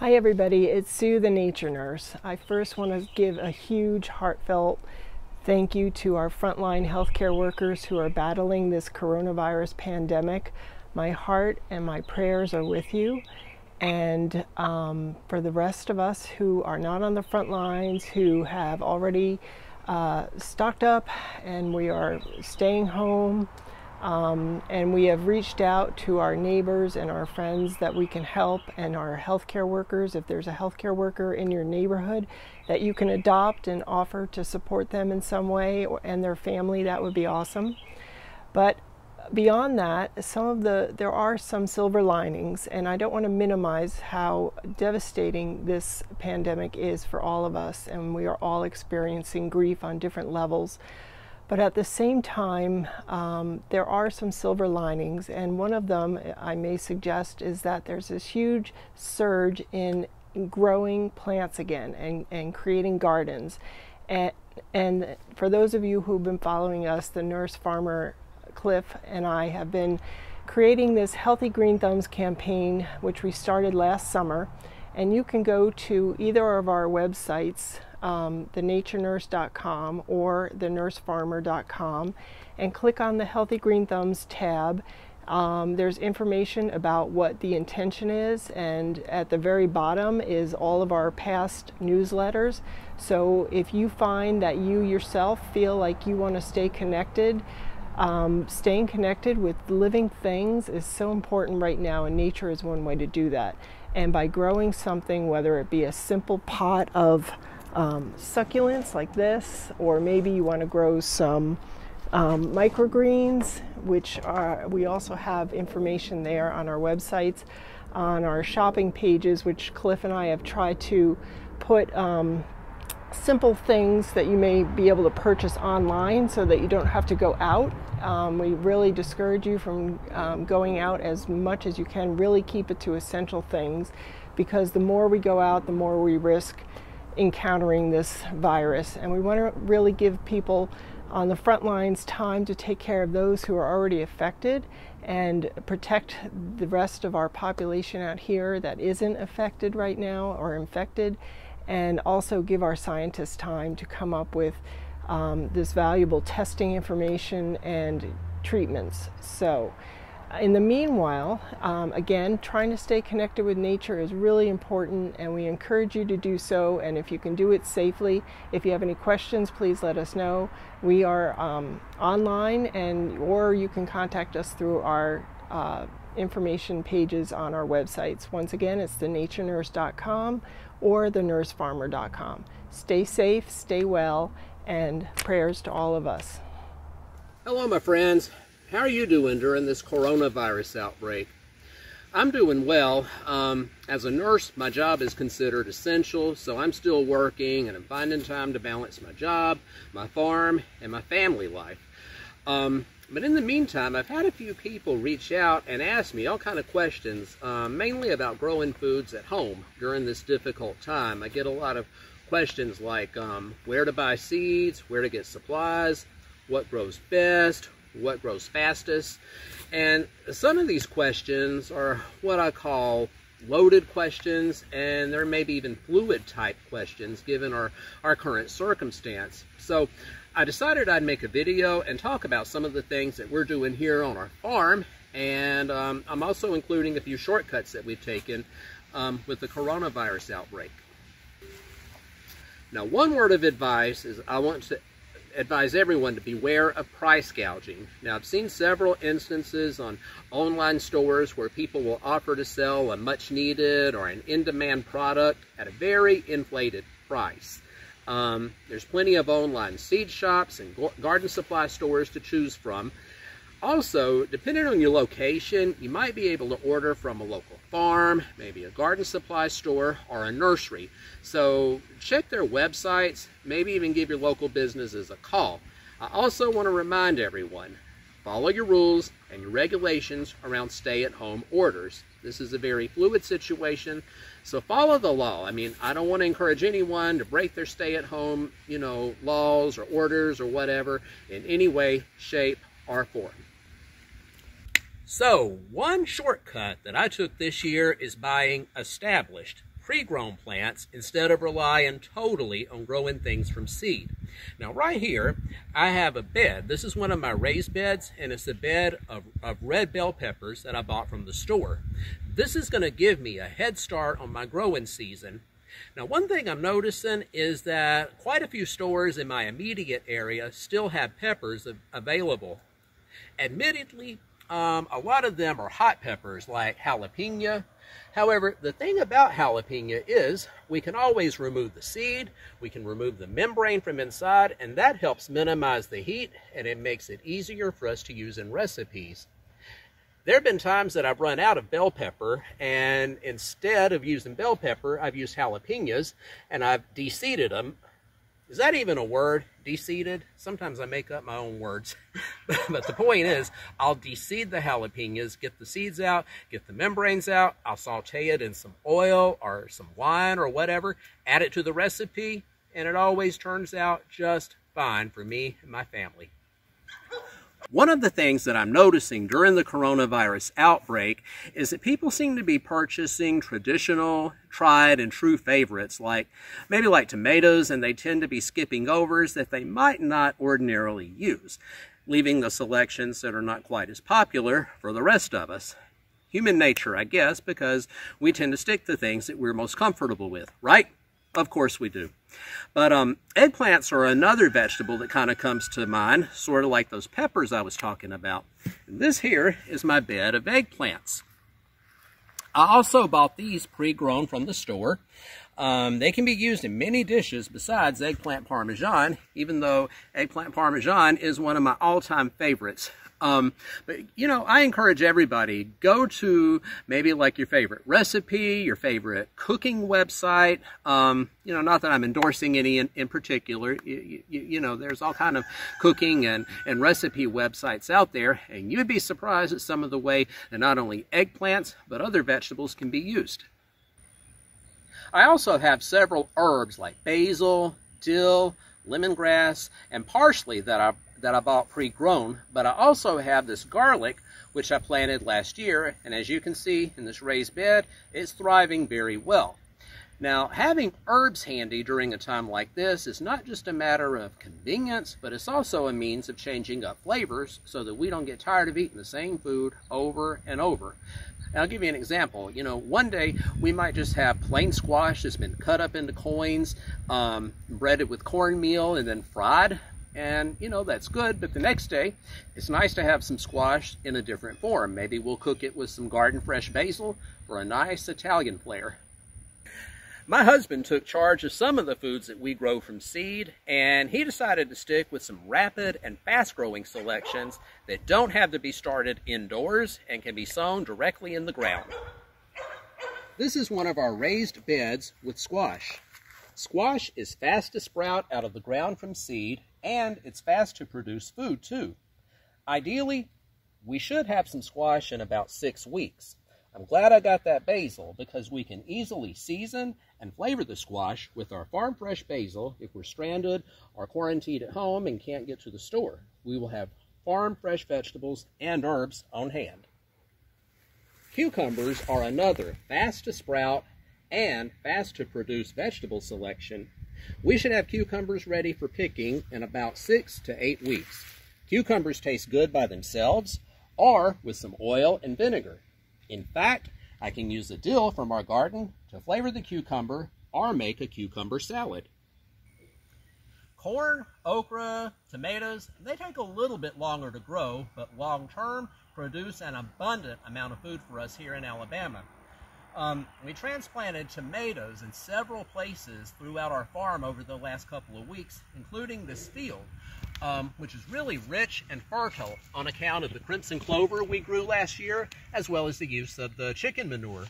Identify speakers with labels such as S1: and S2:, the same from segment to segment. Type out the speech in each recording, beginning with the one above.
S1: Hi everybody, it's Sue the Nature Nurse. I first want to give a huge heartfelt thank you to our frontline healthcare workers who are battling this coronavirus pandemic. My heart and my prayers are with you. And for the rest of us who are not on the front lines, who have already stocked up and we are staying home, and we have reached out to our neighbors and our friends that we can help, and our healthcare workers, if there's a healthcare worker in your neighborhood that you can adopt and offer to support them in some way, and their family, that would be awesome. But beyond that, there are some silver linings, and I don't want to minimize how devastating this pandemic is for all of us, and we are all experiencing grief on different levels. But at the same time, there are some silver linings, and one of them I may suggest is that there's this huge surge in growing plants again and creating gardens. And for those of you who've been following us, the nurse farmer Clif and I have been creating this Healthy Green Thumbs campaign, which we started last summer. And you can go to either of our websites, thenaturenurse.com or thenursefarmer.com, and click on the Healthy Green Thumbs tab. There's information about what the intention is, and at the very bottom is all of our past newsletters. So if you find that you yourself feel like you want to stay connected, staying connected with living things is so important right now, and nature is one way to do that. And by growing something, whether it be a simple pot of succulents like this, or maybe you want to grow some microgreens, which we also have information there on our websites, on our shopping pages, which Clif and I have tried to put simple things that you may be able to purchase online so that you don't have to go out. We really discourage you from going out as much as you can. Really keep it to essential things, because the more we go out, the more we risk encountering this virus. And we want to really give people on the front lines time to take care of those who are already affected and protect the rest of our population out here that isn't affected right now or infected, and also give our scientists time to come up with this valuable testing information and treatments. So in the meanwhile, again, trying to stay connected with nature is really important, and we encourage you to do so. And if you can do it safely, if you have any questions, please let us know. We are online, or you can contact us through our information pages on our websites. Once again, it's thenaturenurse.com or thenursefarmer.com. Stay safe, stay well, and prayers to all of us.
S2: Hello, my friends. How are you doing during this coronavirus outbreak? I'm doing well. As a nurse, my job is considered essential, so I'm still working and I'm finding time to balance my job, my farm, and my family life. But in the meantime, I've had a few people reach out and ask me all kind of questions, mainly about growing foods at home during this difficult time. I get a lot of questions like where to buy seeds, where to get supplies, what grows best, what grows fastest. And some of these questions are what I call loaded questions, and there may be even fluid type questions given our current circumstance. So I decided I'd make a video and talk about some of the things that we're doing here on our farm, and I'm also including a few shortcuts that we've taken with the coronavirus outbreak. Now, one word of advice is I want to advise everyone to beware of price gouging. Now, I've seen several instances on online stores where people will offer to sell a much needed or an in-demand product at a very inflated price. There's plenty of online seed shops and garden supply stores to choose from. Also, depending on your location, you might be able to order from a local farm, maybe a garden supply store, or a nursery. So check their websites, maybe even give your local businesses a call. I also want to remind everyone, follow your rules and your regulations around stay-at-home orders. This is a very fluid situation, so follow the law. I mean, I don't want to encourage anyone to break their stay-at-home, laws or orders or whatever in any way, shape, or form. So, one shortcut that I took this year is buying established, pre-grown plants instead of relying totally on growing things from seed. Now right here, I have a bed. This is one of my raised beds, and it's a bed of red bell peppers that I bought from the store. This is going to give me a head start on my growing season. Now, one thing I'm noticing is that quite a few stores in my immediate area still have peppers available. Admittedly, a lot of them are hot peppers like jalapeno. However, the thing about jalapeno is we can always remove the seed, we can remove the membrane from inside, and that helps minimize the heat, and it makes it easier for us to use in recipes. There have been times that I've run out of bell pepper, and instead of using bell pepper, I've used jalapenos, and I've de-seeded them. Is that even a word? De-seeded? Sometimes I make up my own words. But the point is, I'll de-seed the jalapenos, get the seeds out, get the membranes out, I'll saute it in some oil or some wine or whatever, add it to the recipe, and it always turns out just fine for me and my family. One of the things that I'm noticing during the coronavirus outbreak is that people seem to be purchasing traditional, tried and true favorites, maybe like tomatoes, and they tend to be skipping overs that they might not ordinarily use, leaving the selections that are not quite as popular for the rest of us. Human nature, I guess, because we tend to stick to things that we're most comfortable with, right? Of course we do. But eggplants are another vegetable that kind of comes to mind, sort of like those peppers I was talking about. And this here is my bed of eggplants. I also bought these pre-grown from the store. They can be used in many dishes besides eggplant parmesan, even though eggplant parmesan is one of my all-time favorites. But you know, I encourage everybody, go to maybe like your favorite recipe, your favorite cooking website. You know, not that I'm endorsing any in particular. You know, there's all kind of cooking and recipe websites out there, and you'd be surprised at some of the way that not only eggplants but other vegetables can be used. I also have several herbs like basil, dill, lemongrass, and parsley that I bought pre-grown, but I also have this garlic, which I planted last year, and as you can see in this raised bed, it's thriving very well. Now, having herbs handy during a time like this is not just a matter of convenience, but it's also a means of changing up flavors so that we don't get tired of eating the same food over and over. And I'll give you an example. You know, one day we might just have plain squash that's been cut up into coins, breaded with cornmeal, and then fried. And, you know, that's good, but the next day, it's nice to have some squash in a different form. Maybe we'll cook it with some garden fresh basil for a nice Italian flair. My husband took charge of some of the foods that we grow from seed, and he decided to stick with some rapid and fast-growing selections that don't have to be started indoors and can be sown directly in the ground. This is one of our raised beds with squash. Squash is fast to sprout out of the ground from seed, and it's fast to produce food too. Ideally, we should have some squash in about 6 weeks. I'm glad I got that basil because we can easily season and flavor the squash with our farm fresh basil if we're stranded or quarantined at home and can't get to the store. We will have farm fresh vegetables and herbs on hand. Cucumbers are another fast to sprout and fast to produce vegetable selection. We should have cucumbers ready for picking in about 6 to 8 weeks. Cucumbers taste good by themselves or with some oil and vinegar. In fact, I can use the dill from our garden to flavor the cucumber or make a cucumber salad. Corn, okra, tomatoes, they take a little bit longer to grow, but long-term produce an abundant amount of food for us here in Alabama. We transplanted tomatoes in several places throughout our farm over the last couple of weeks, including this field, which is really rich and fertile on account of the crimson clover we grew last year, as well as the use of the chicken manure.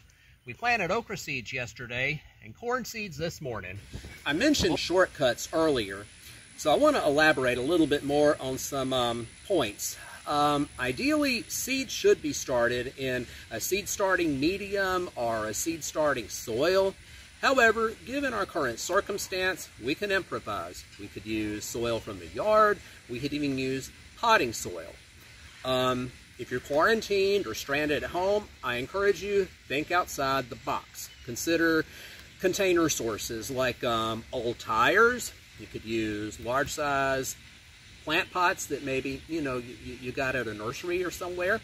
S2: We planted okra seeds yesterday and corn seeds this morning. I mentioned shortcuts earlier, so I want to elaborate a little bit more on some points. Ideally, seeds should be started in a seed starting medium or a seed starting soil. However, given our current circumstance, we can improvise. We could use soil from the yard. We could even use potting soil. If you're quarantined or stranded at home, I encourage you, think outside the box. Consider container sources like old tires. You could use large size plant pots that maybe you got at a nursery or somewhere.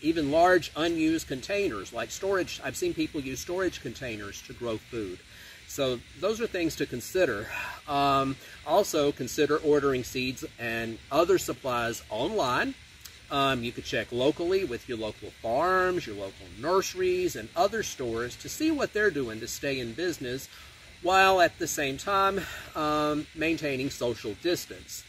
S2: Even large unused containers like storage. I've seen people use storage containers to grow food. So those are things to consider. Also consider ordering seeds and other supplies online. You could check locally with your local farms, your local nurseries, and other stores to see what they're doing to stay in business while at the same time maintaining social distance.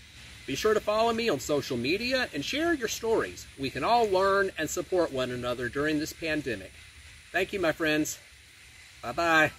S2: Be sure to follow me on social media and share your stories. We can all learn and support one another during this pandemic. Thank you, my friends. Bye-bye.